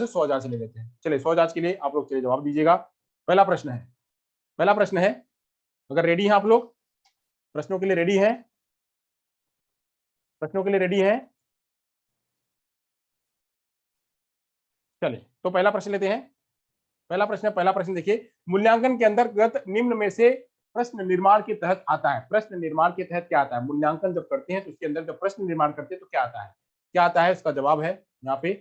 100,000 से ले लेते हैं। चलिए 100,000 के लिए आप लोग चलिए जवाब दीजिएगा। पहला प्रश्न है, पहला प्रश्न है, अगर रेडी हैं आप लोग, प्रश्नों के लिए रेडी हैं, प्रश्नों के लिए रेडी हैं? चलिए तो पहला प्रश्न लेते हैं। पहला प्रश्न देखिए, मूल्यांकन के अंतर्गत निम्न में से प्रश्न निर्माण के तहत आता है। प्रश्न निर्माण के तहत क्या आता है? मूल्यांकन जब करते हैं तो उसके अंदर जब प्रश्न निर्माण करते हैं तो क्या आता है? क्या आता है? इसका जवाब है यहाँ पे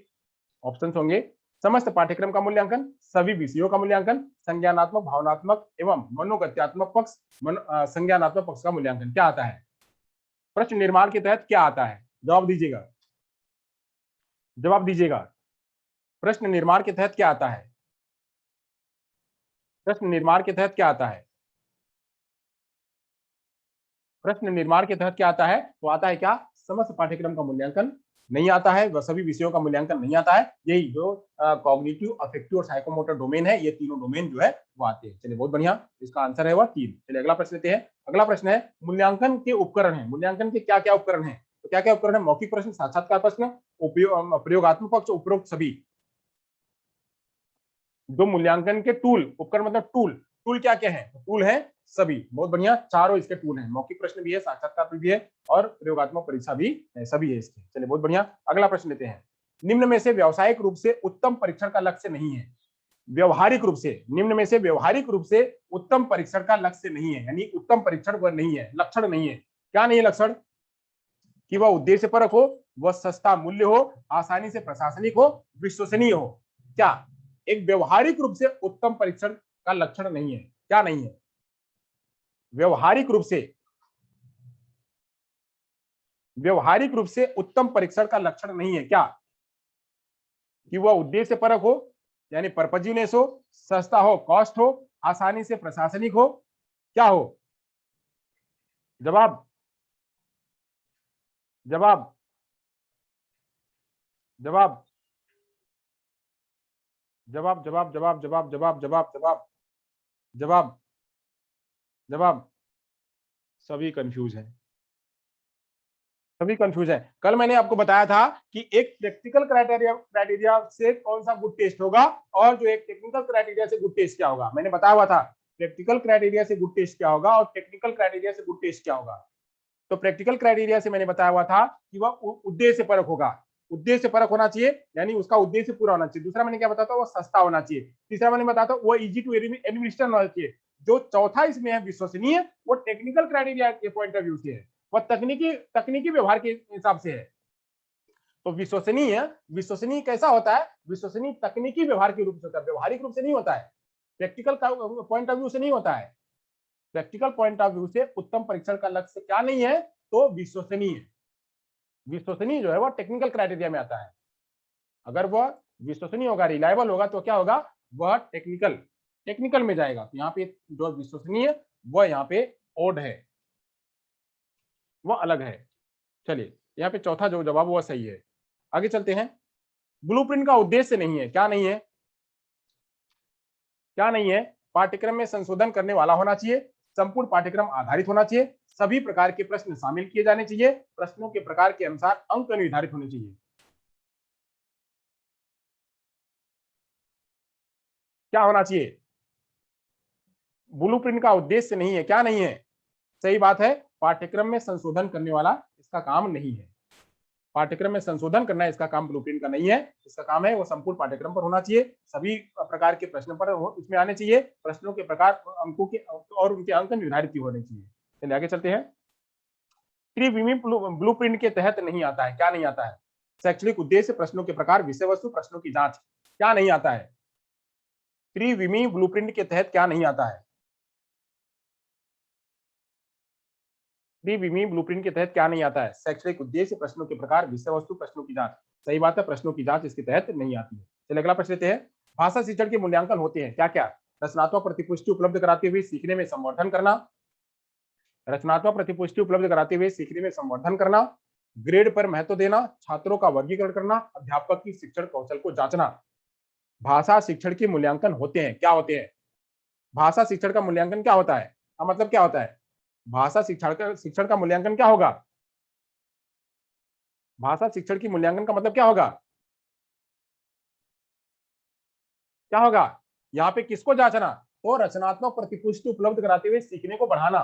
ऑप्शंस होंगे, समस्त पाठ्यक्रम का मूल्यांकन, सभी विषयों का मूल्यांकन, संज्ञानात्मक, भावनात्मक एवं मनोगत्यात्मक पक्ष, संज्ञानात्मक पक्ष का मूल्यांकन। क्या आता है? प्रश्न निर्माण के तहत क्या आता है? जवाब दीजिएगा, जवाब दीजिएगा। प्रश्न निर्माण के तहत क्या आता है? प्रश्न निर्माण के तहत क्या आता है? प्रश्न निर्माण के तहत क्या आता है? तो आता है क्या? समस्त पाठ्यक्रम का मूल्यांकन नहीं आता है, वह सभी विषयों का मूल्यांकन नहीं आता है। यही जो कॉग्निटिव, अफेक्टिव और साइकोमोटर डोमेन है, ये तीनों डोमेन जो है वो आते हैं। चलिए बहुत बढ़िया, इसका आंसर है वह 3। चलिए अगला प्रश्न लेते हैं। अगला प्रश्न है, मूल्यांकन के उपकरण है। मूल्यांकन के क्या क्या उपकरण है? तो क्या क्या उपकरण है? मौखिक प्रश्न, साक्षात्कार प्रश्न, प्रयोगात्मक पक्ष, उपरोक्त सभी। जो मूल्यांकन के टूल, उपकरण मतलब टूल, टूल क्या क्या है? टूल है सभी। बहुत बढ़िया, चारों इसके टूल हैं। मौखिक प्रश्न भी है, साक्षात्कार भी है और प्रयोगात्मक परीक्षा भी है, सभी है इसके। चलिए बहुत बढ़िया, अगला प्रश्न लेते हैं। निम्न में से व्यावसायिक रूप से उत्तम परीक्षण का लक्ष्य नहीं है। व्यवहारिक रूप से, निम्न में से व्यवहारिक रूप से उत्तम परीक्षण का लक्ष्य नहीं है, यानी उत्तम परीक्षण वह नहीं है, लक्षण नहीं है। क्या नहीं है लक्षण? कि वह उद्देश्य परक हो, वह सस्ता मूल्य हो, आसानी से प्रशासनिक हो, विश्वसनीय हो। क्या एक व्यवहारिक रूप से उत्तम परीक्षण का लक्षण नहीं है? क्या नहीं है? व्यवहारिक रूप से, व्यवहारिक रूप से उत्तम परीक्षण का लक्षण नहीं है क्या? कि वह उद्देश्य परक हो, यानी पर्पजीनेस हो, सस्ता हो, कॉस्ट हो, आसानी से प्रशासनिक हो, क्या हो? जवाब, जवाब, जवाब, जवाब, जवाब, जवाब, जवाब, जवाब, जवाब, जवाब, जवाब, जवाब। सभी कंफ्यूज है, सभी कंफ्यूज है। कल मैंने आपको बताया था कि एक प्रैक्टिकल क्राइटेरिया से कौन सा गुड टेस्ट होगा और जो एक टेक्निकल क्राइटेरिया से गुड टेस्ट क्या होगा। मैंने बताया हुआ था प्रैक्टिकल क्राइटेरिया से गुड टेस्ट क्या होगा और टेक्निकल क्राइटेरिया से गुड टेस्ट क्या होगा। तो प्रैक्टिकल क्राइटेरिया से मैंने बताया हुआ था कि वह उद्देश्य परक होगा, उद्देश्य परक होना चाहिए, यानी उसका उद्देश्य पूरा होना चाहिए। दूसरा मैंने क्या बताया था? वो सस्ता होना चाहिए। तीसरा मैंने बताया था वो इजी टू एडमिनिस्टर होना चाहिए। जो चौथा इसमें है विश्वसनीय, वो टेक्निकल क्राइटेरिया के पॉइंट ऑफ व्यू से है, वह तकनीकी तकनीकी व्यवहार के हिसाब से है। तो विश्वसनीय, विश्वसनीय कैसा होता है? विश्वसनीय तकनीकी व्यवहार के रूप से होता है, व्यवहारिक रूप से नहीं होता है, प्रैक्टिकल पॉइंट ऑफ व्यू से नहीं होता है। प्रैक्टिकल पॉइंट ऑफ व्यू से उत्तम परीक्षण का लक्ष्य क्या नहीं है? तो विश्वसनीय। विश्वसनीय जो है वो टेक्निकल क्राइटेरिया में आता है। अगर वह विश्वसनीय होगा, रिलायबल होगा, तो क्या होगा? वह टेक्निकल, टेक्निकल में जाएगा। तो यहाँ पे जो विश्वसनीय, वह यहाँ पे ओड है, वह अलग है। चलिए यहाँ पे चौथा जो जवाब वह सही है। आगे चलते हैं। ब्लूप्रिंट का उद्देश्य नहीं है। क्या नहीं है? क्या नहीं है? पाठ्यक्रम में संशोधन करने वाला होना चाहिए, संपूर्ण पाठ्यक्रम आधारित होना चाहिए, सभी प्रकार के प्रश्न शामिल किए जाने चाहिए, प्रश्नों के प्रकार के अनुसार अंक निर्धारित होने चाहिए। क्या होना चाहिए? ब्लूप्रिंट का उद्देश्य नहीं है। क्या नहीं है? सही बात है, पाठ्यक्रम में संशोधन करने वाला इसका काम नहीं है। पाठ्यक्रम में संशोधन करना इसका काम ब्लूप्रिंट का नहीं है। इसका काम है वो संपूर्ण पाठ्यक्रम पर होना चाहिए, सभी प्रकार के प्रश्न पर उसमें आने चाहिए, प्रश्नों के प्रकार, अंकों के और उनके अंक निर्धारित होने चाहिए। चलिए आगे चलते हैं। त्रिविमी ब्लूप्रिंट के तहत नहीं आता है। क्या नहीं आता है? शैक्षणिक उद्देश्य, प्रश्नों के प्रकार, विषय वस्तु, प्रश्नों की जांच। क्या नहीं आता है? त्रिविमी ब्लूप्रिंट के तहत क्या नहीं आता है? त्रिविमी ब्लूप्रिंट के तहत क्या नहीं आता है? शैक्षणिक उद्देश्य, प्रश्नों के प्रकार, विषय वस्तु, प्रश्नों की जांच। सही बात है, प्रश्नों की जांच इसके तहत नहीं आती है। चलिए अगला प्रश्न लेते हैं। भाषा शिक्षण के मूल्यांकन होते हैं क्या क्या? रचनात्मक प्रतिपुष्टि उपलब्ध कराते हुए सीखने में संवर्धन करना, रचनात्मक प्रतिपुष्टि उपलब्ध कराते हुए सीखने में संवर्धन करना, ग्रेड पर महत्व देना, छात्रों का वर्गीकरण करना, अध्यापक की शिक्षण कौशल को जांचना। भाषा शिक्षण के मूल्यांकन होते हैं। क्या होते हैं? भाषा शिक्षण का मूल्यांकन क्या होता है? मतलब क्या होता है? भाषा शिक्षण का मूल्यांकन क्या होगा? भाषा शिक्षण की मूल्यांकन का मतलब क्या होगा? क्या होगा? यहाँ पे किसको जांचना? तो रचनात्मक प्रतिपुष्टि उपलब्ध कराते हुए सीखने को बढ़ाना,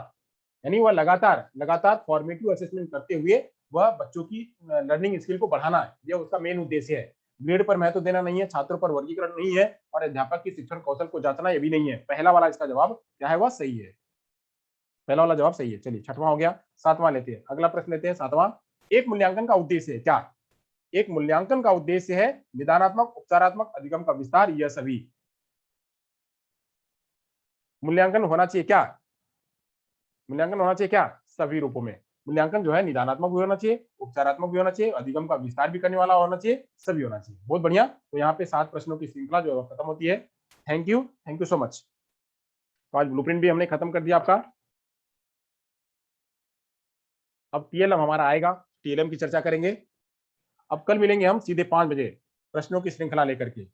यानी वह लगातार लगातार फॉर्मेटिव असेसमेंट करते हुए वह बच्चों की लर्निंग स्किल को बढ़ाना है, यह उसका मेन उद्देश्य है। ग्रेड पर महत्व देना नहीं है, छात्रों पर वर्गीकरण नहीं है, और अध्यापक की शिक्षण कौशल को जांचना ये भी नहीं है। पहला वाला इसका जवाब क्या है, वह सही है। पहला वाला जवाब सही है। चलिए छठवां हो गया, सातवां लेते हैं, अगला प्रश्न लेते हैं सातवां। एक मूल्यांकन का उद्देश्य है क्या? एक मूल्यांकन का उद्देश्य है निदानात्मक, उपचारात्मक, अधिगम का विस्तार, यह सभी। मूल्यांकन होना चाहिए क्या? मूल्यांकन होना चाहिए क्या? सभी रूपों में। मूल्यांकन जो है निदानात्मक भी होना चाहिए, उपचारात्मक भी होना चाहिए, अधिगम का विस्तार भी करने वाला होना चाहिए, सभी होना चाहिए। बहुत बढ़िया। तो यहाँ पे 7 प्रश्नों की श्रृंखला जो है खत्म होती है। Thank you so much. तो आज ब्लूप्रिंट भी हमने खत्म कर दिया आपका। अब टीएलएम हमारा आएगा, टीएलएम की चर्चा करेंगे। अब कल मिलेंगे हम सीधे 5 बजे प्रश्नों की श्रृंखला लेकर के।